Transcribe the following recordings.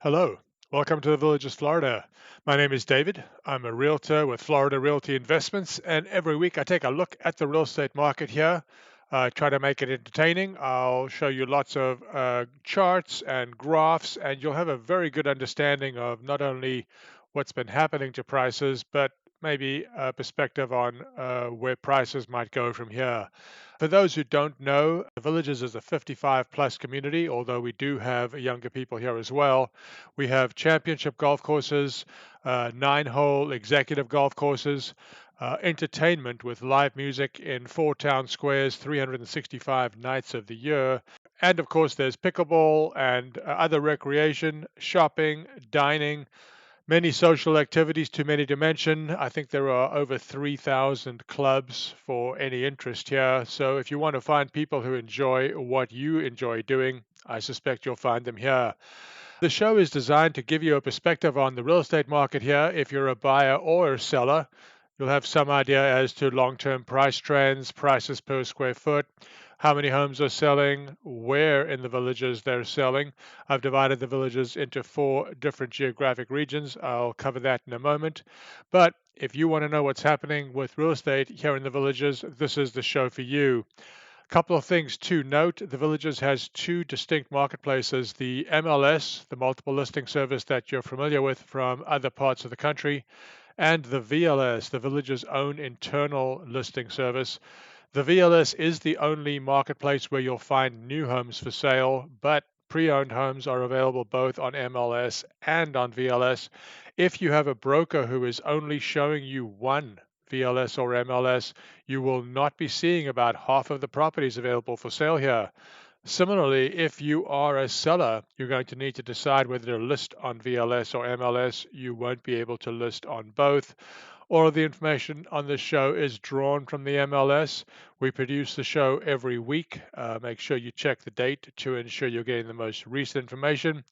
Hello, welcome to the Villages, Florida. My name is David. I'm a realtor with Florida Realty Investments, and every week I take a look at the real estate market here. I try to make it entertaining. I'll show you lots of charts and graphs, and you'll have a very good understanding of not only what's been happening to prices, but maybe a perspective on where prices might go from here. For those who don't know, the Villages is a 55 plus community, although we do have younger people here as well. We have championship golf courses, 9-hole executive golf courses, entertainment with live music in 4 town squares, 365 nights of the year. And of course, there's pickleball and other recreation, shopping, dining, many social activities, too many to mention. I think there are over 3,000 clubs for any interest here. So if you want to find people who enjoy what you enjoy doing, I suspect you'll find them here. The show is designed to give you a perspective on the real estate market here. If you're a buyer or a seller, you'll have some idea as to long-term price trends, prices per square foot, how many homes are selling, where in the villages they're selling. I've divided the villages into 4 different geographic regions. I'll cover that in a moment. But if you want to know what's happening with real estate here in the villages, this is the show for you. Couple of things to note. The Villages has 2 distinct marketplaces, the MLS, the multiple listing service that you're familiar with from other parts of the country, and the VLS, the Village's own internal listing service. The VLS is the only marketplace where you'll find new homes for sale, but pre-owned homes are available both on MLS and on VLS. If you have a broker who is only showing you one VLS or MLS, you will not be seeing about half of the properties available for sale here. Similarly, if you are a seller, you're going to need to decide whether to list on VLS or MLS. You won't be able to list on both. All of the information on this show is drawn from the MLS. We produce the show every week. Make sure you check the date to ensure you're getting the most recent information.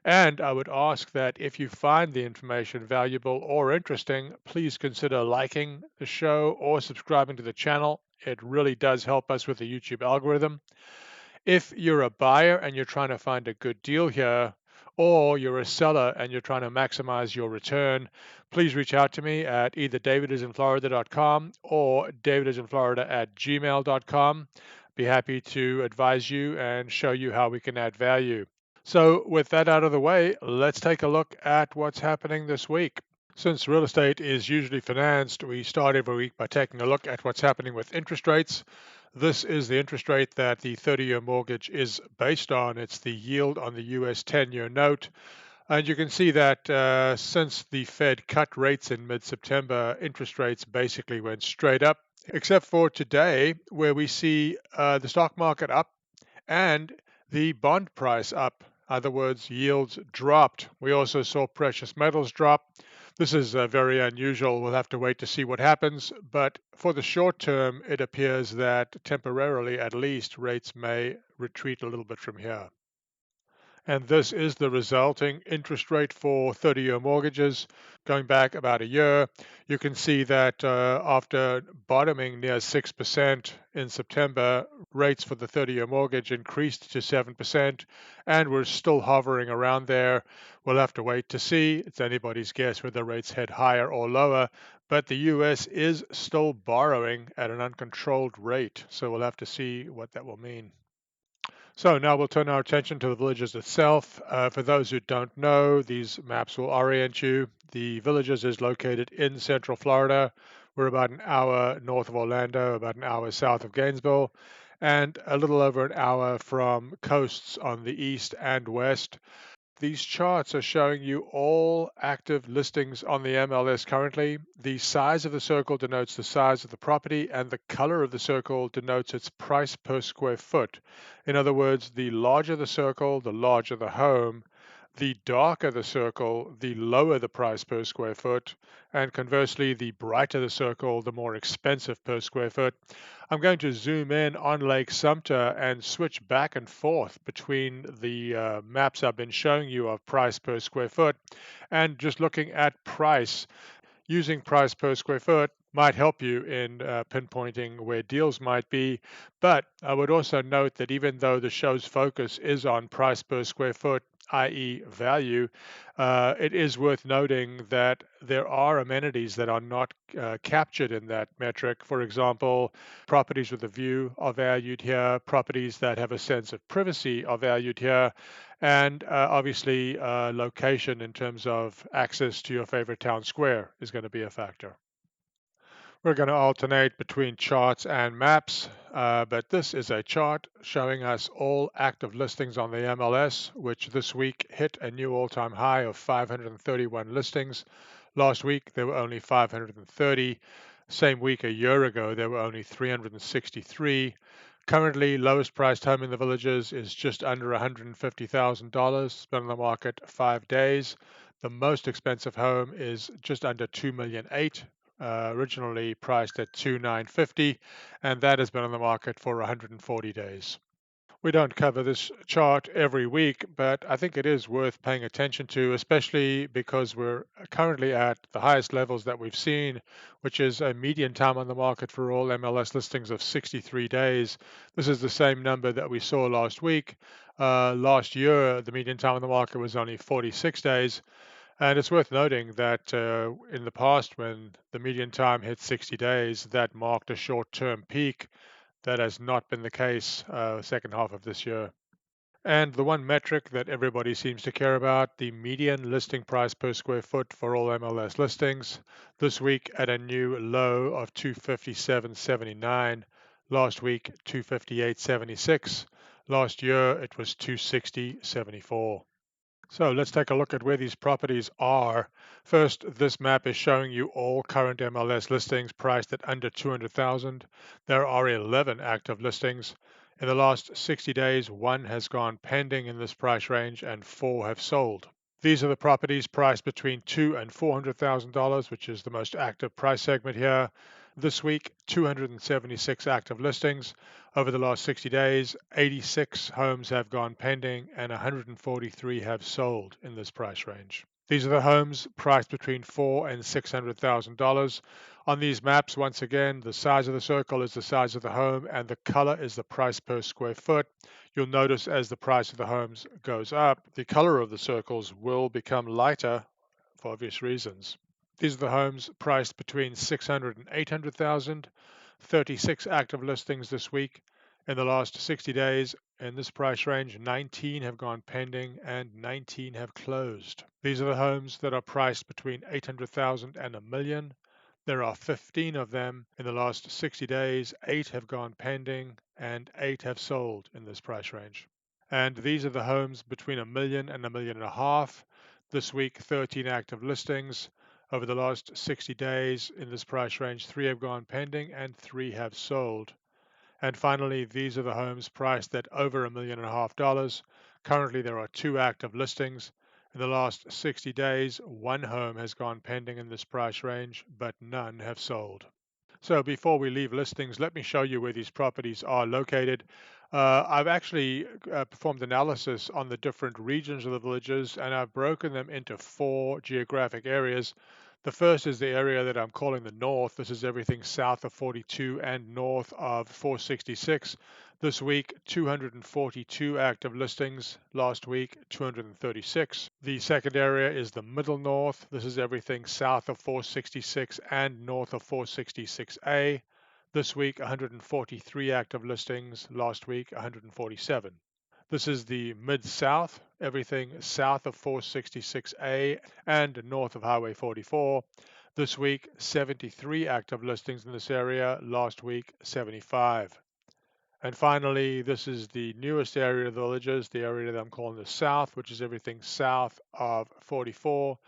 And I would ask that if you find the information valuable or interesting, please consider liking the show or subscribing to the channel. It really does help us with the YouTube algorithm. If you're a buyer and you're trying to find a good deal here, or you're a seller and you're trying to maximize your return, please reach out to me at either DavidisinFlorida.com or DavidisinFlorida@gmail.com. Be happy to advise you and show you how we can add value. So, with that out of the way, let's take a look at what's happening this week. Since real estate is usually financed, we start every week by taking a look at what's happening with interest rates. This is the interest rate that the 30-year mortgage is based on. It's the yield on the US 10-year note. And you can see that since the Fed cut rates in mid-September, interest rates basically went straight up, except for today, where we see the stock market up and the bond price up. In other words, yields dropped. We also saw precious metals drop. This is very unusual. We'll have to wait to see what happens. But for the short term, it appears that temporarily, at least, rates may retreat a little bit from here. And this is the resulting interest rate for 30-year mortgages going back about a year. You can see that after bottoming near 6% in September, rates for the 30-year mortgage increased to 7%, and we're still hovering around there. We'll have to wait to see. It's anybody's guess whether rates head higher or lower, but the U.S. is still borrowing at an uncontrolled rate, so we'll have to see what that will mean. So now we'll turn our attention to the villages itself. For those who don't know, these maps will orient you. The villages is located in Central Florida. We're about an hour north of Orlando, about an hour south of Gainesville, and a little over an hour from coasts on the east and west. These charts are showing you all active listings on the MLS currently. The size of the circle denotes the size of the property, and the color of the circle denotes its price per square foot. In other words, the larger the circle, the larger the home. The darker the circle, the lower the price per square foot, and conversely, the brighter the circle, the more expensive per square foot. I'm going to zoom in on Lake Sumter and switch back and forth between the maps I've been showing you of price per square foot and just looking at price. Using price per square foot might help you in pinpointing where deals might be. But I would also note that even though the show's focus is on price per square foot, i.e. value, it is worth noting that there are amenities that are not captured in that metric. For example, properties with a view are valued here, properties that have a sense of privacy are valued here, and obviously location in terms of access to your favorite town square is going to be a factor. We're going to alternate between charts and maps, but this is a chart showing us all active listings on the MLS, which this week hit a new all-time high of 531 listings. Last week, there were only 530. Same week a year ago, there were only 363. Currently, lowest priced home in the Villages is just under $150,000. It's been on the market 5 days. The most expensive home is just under $2,800,000, originally priced at $2,950,000, and that has been on the market for 140 days. We don't cover this chart every week, but I think it is worth paying attention to, especially because we're currently at the highest levels that we've seen, which is a median time on the market for all MLS listings of 63 days. This is the same number that we saw last week. Last year, the median time on the market was only 46 days. And it's worth noting that in the past, when the median time hit 60 days, that marked a short-term peak. That has not been the case second half of this year. And the one metric that everybody seems to care about, the median listing price per square foot for all MLS listings, this week at a new low of 257.79. Last week 258.76. Last year it was 260.74. So let's take a look at where these properties are. First, this map is showing you all current MLS listings priced at under 200,000. There are 11 active listings. In the last 60 days, one has gone pending in this price range and four have sold. These are the properties priced between $200,000 and $400,000, which is the most active price segment here. This week, 276 active listings. Over the last 60 days, 86 homes have gone pending and 143 have sold in this price range. These are the homes priced between $400,000 and $600,000. On these maps, once again, the size of the circle is the size of the home and the color is the price per square foot. You'll notice as the price of the homes goes up, the color of the circles will become lighter for obvious reasons. These are the homes priced between $600,000 and $800,000. 36 active listings this week. In the last 60 days, in this price range, 19 have gone pending and 19 have closed. These are the homes that are priced between $800,000 and $1,000,000. There are 15 of them. In the last 60 days, 8 have gone pending and 8 have sold in this price range. And these are the homes between $1,000,000 and $1,500,000. This week, 13 active listings. Over the last 60 days in this price range, 3 have gone pending and 3 have sold. And finally, these are the homes priced at over $1,500,000. Currently, there are 2 active listings. In the last 60 days, 1 home has gone pending in this price range, but none have sold. So before we leave listings, let me show you where these properties are located. I've actually performed analysis on the different regions of the Villages, and I've broken them into 4 geographic areas. The first is the area that I'm calling the North. This is everything south of 42 and north of 466. This week, 242 active listings. Last week, 236. The second area is the Middle North. This is everything south of 466 and north of 466A. This week, 143 active listings. Last week, 147. This is the Mid-South, everything south of 466A and north of Highway 44. This week, 73 active listings in this area. Last week, 75. And finally, this is the newest area of the Villages, the area that I'm calling the South, which is everything south of 44.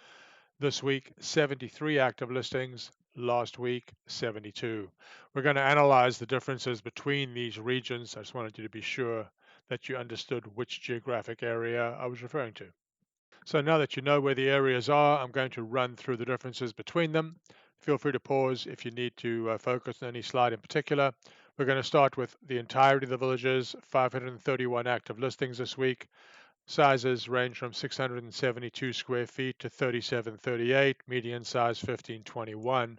This week, 73 active listings. Last week, 72. We're going to analyze the differences between these regions. I just wanted you to be sure that you understood which geographic area I was referring to. So now that you know where the areas are, I'm going to run through the differences between them. Feel free to pause if you need to focus on any slide in particular. We're going to start with the entirety of the Villages, 531 active listings this week. Sizes range from 672 square feet to 3738, median size 1521.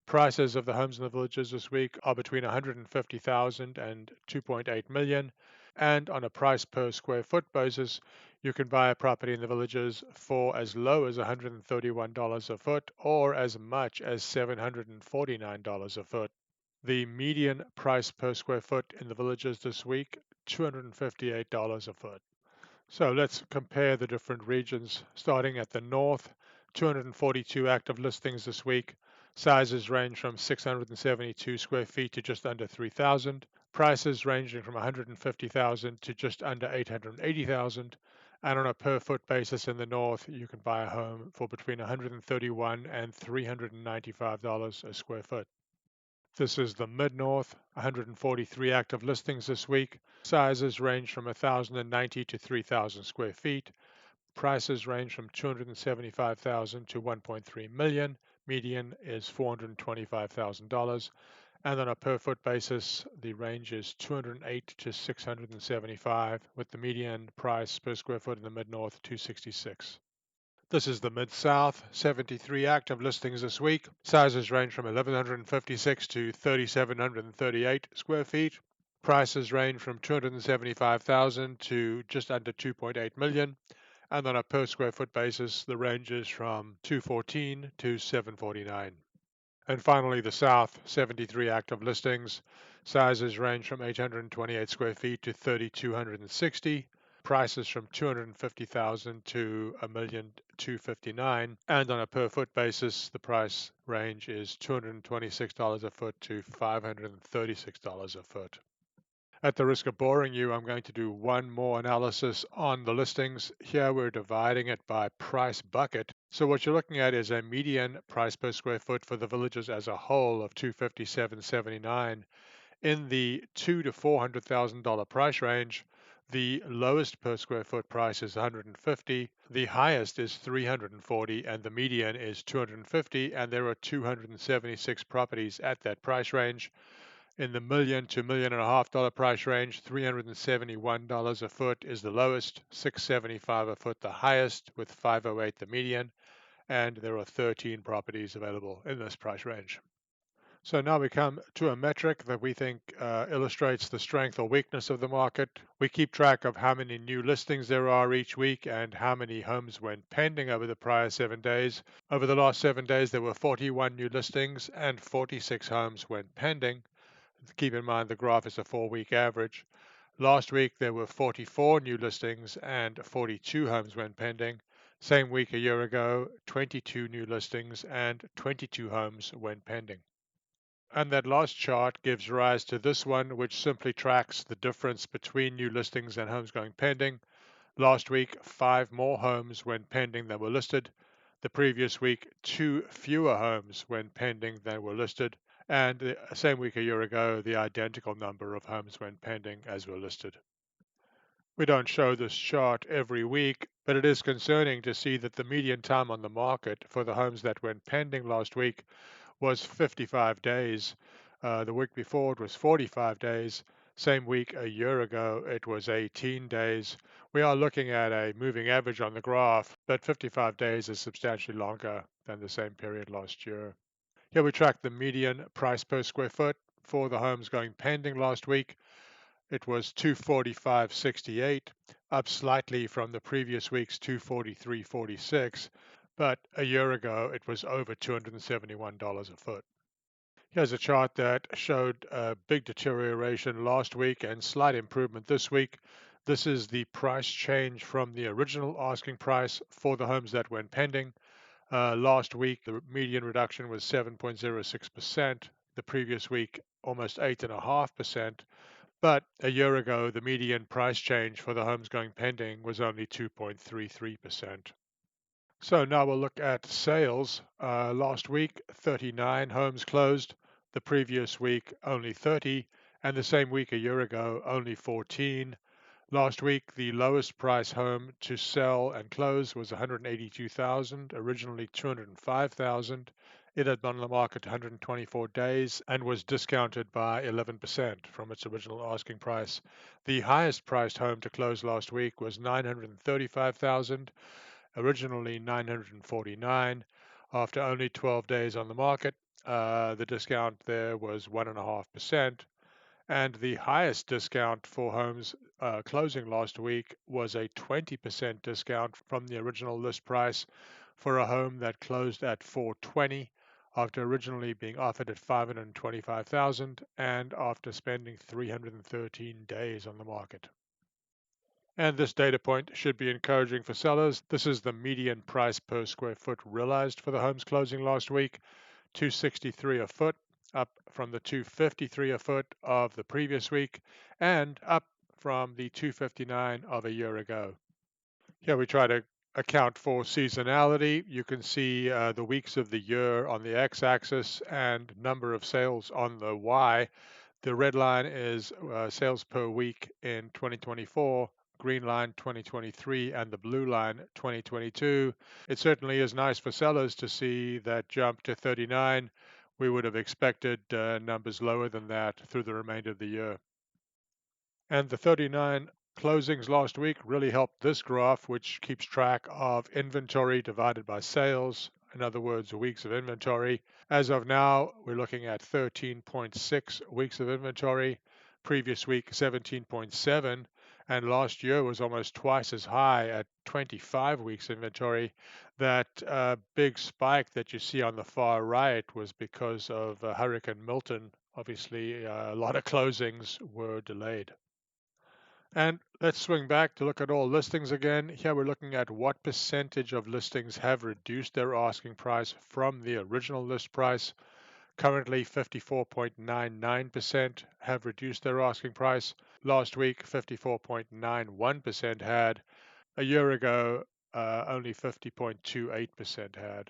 Prices of the homes in the Villages this week are between 150,000 and 2.8 million. And on a price per square foot basis, You can buy a property in the Villages for as low as $131 a foot or as much as $749 a foot. The median price per square foot in the Villages this week, $258 a foot. So let's compare the different regions. Starting at the north, 242 active listings this week. Sizes range from 672 square feet to just under 3,000. Prices ranging from 150,000 to just under 880,000. And on a per foot basis in the north, you can buy a home for between 131 and $395 a square foot. This is the Mid-North, 143 active listings this week. Sizes range from 1,090 to 3,000 square feet. Prices range from 275,000 to 1.3 million. Median is $425,000. And on a per foot basis, the range is 208 to 675, with the median price per square foot in the Mid-North 266. This is the Mid-South, 73 active listings this week. Sizes range from 1,156 to 3,738 square feet. Prices range from 275,000 to just under 2.8 million. And on a per square foot basis, the range is from 214 to 749. And finally, the South, 73 active listings. Sizes range from 828 square feet to 3,260. Prices from 250,000 to 1,259,000, and on a per foot basis, the price range is $226 a foot to $536 a foot. At the risk of boring you, I'm going to do one more analysis on the listings. Here we're dividing it by price bucket. So what you're looking at is a median price per square foot for the Villages as a whole of $257.79. In the $200,000 to $400,000 price range, the lowest per square foot price is $150, the highest is $340, and the median is $250, and there are 276 properties at that price range. In the million to $1.5 million price range, $371 a foot is the lowest, $675 a foot the highest, with $508 the median, and there are 13 properties available in this price range. So now we come to a metric that we think illustrates the strength or weakness of the market. We keep track of how many new listings there are each week and how many homes went pending over the prior 7 days. Over the last 7 days, there were 41 new listings and 46 homes went pending. Keep in mind the graph is a 4-week average. Last week, there were 44 new listings and 42 homes went pending. Same week a year ago, 22 new listings and 22 homes went pending. And that last chart gives rise to this one, which simply tracks the difference between new listings and homes going pending. Last week, 5 more homes went pending than were listed. The previous week, 2 fewer homes went pending than were listed. And the same week a year ago, the identical number of homes went pending as were listed. We don't show this chart every week, but it is concerning to see that the median time on the market for the homes that went pending last week was 55 days. The week before it was 45 days. Same week a year ago it was 18 days. We are looking at a moving average on the graph, but 55 days is substantially longer than the same period last year. Here we track the median price per square foot for the homes going pending last week. It was $245.68, up slightly from the previous week's $243.46, but a year ago it was over $271 a foot. Here's a chart that showed a big deterioration last week and slight improvement this week. This is the price change from the original asking price for the homes that went pending. Last week, the median reduction was 7.06%. The previous week, almost 8.5%. But a year ago, the median price change for the homes going pending was only 2.33%. So now we'll look at sales. Last week, 39 homes closed. The previous week, only 30. And the same week a year ago, only 14. Last week, the lowest price home to sell and close was $182,000, originally $205,000. It had been on the market 124 days and was discounted by 11% from its original asking price. The highest priced home to close last week was $935,000, originally $949,000. After only 12 days on the market, the discount there was 1.5%. And the highest discount for homes closing last week was a 20% discount from the original list price for a home that closed at 420 after originally being offered at 525,000 and after spending 313 days on the market. And this data point should be encouraging for sellers. This is the median price per square foot realized for the homes closing last week, 263 a foot, up from the 253 a foot of the previous week and up from the 259 of a year ago. Here we try to account for seasonality. You can see the weeks of the year on the x-axis and number of sales on the y. The red line is sales per week in 2024, green line 2023, and the blue line 2022. It certainly is nice for sellers to see that jump to 39. We would have expected numbers lower than that through the remainder of the year. And the 39 closings last week really helped this graph, which keeps track of inventory divided by sales. In other words, weeks of inventory. As of now, we're looking at 13.6 weeks of inventory. Previous week, 17.7. And last year was almost twice as high at 25 weeks inventory. That big spike that you see on the far right was because of Hurricane Milton. Obviously, a lot of closings were delayed. And let's swing back to look at all listings again. Here we're looking at what percentage of listings have reduced their asking price from the original list price. Currently, 54.99% have reduced their asking price. Last week, 54.91% had. A year ago, only 50.28% had.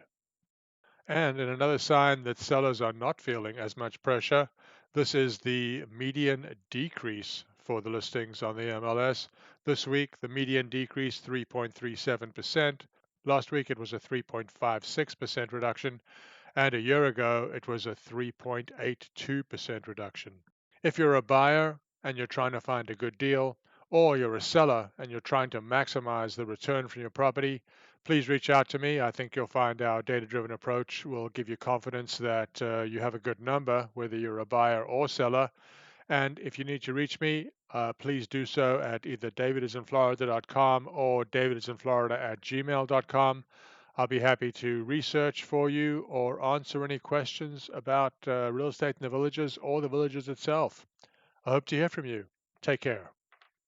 And in another sign that sellers are not feeling as much pressure, this is the median decrease for the listings on the MLS. This week, the median decreased 3.37%. Last week, it was a 3.56% reduction, and a year ago, it was a 3.82% reduction. If you're a buyer and you're trying to find a good deal, or you're a seller and you're trying to maximize the return from your property, please reach out to me. I think you'll find our data-driven approach will give you confidence that you have a good number, whether you're a buyer or seller. And if you need to reach me, please do so at either DavidisinFlorida.com or DavidisinFlorida@gmail.com. I'll be happy to research for you or answer any questions about real estate in the villages or the villages itself. I hope to hear from you. Take care.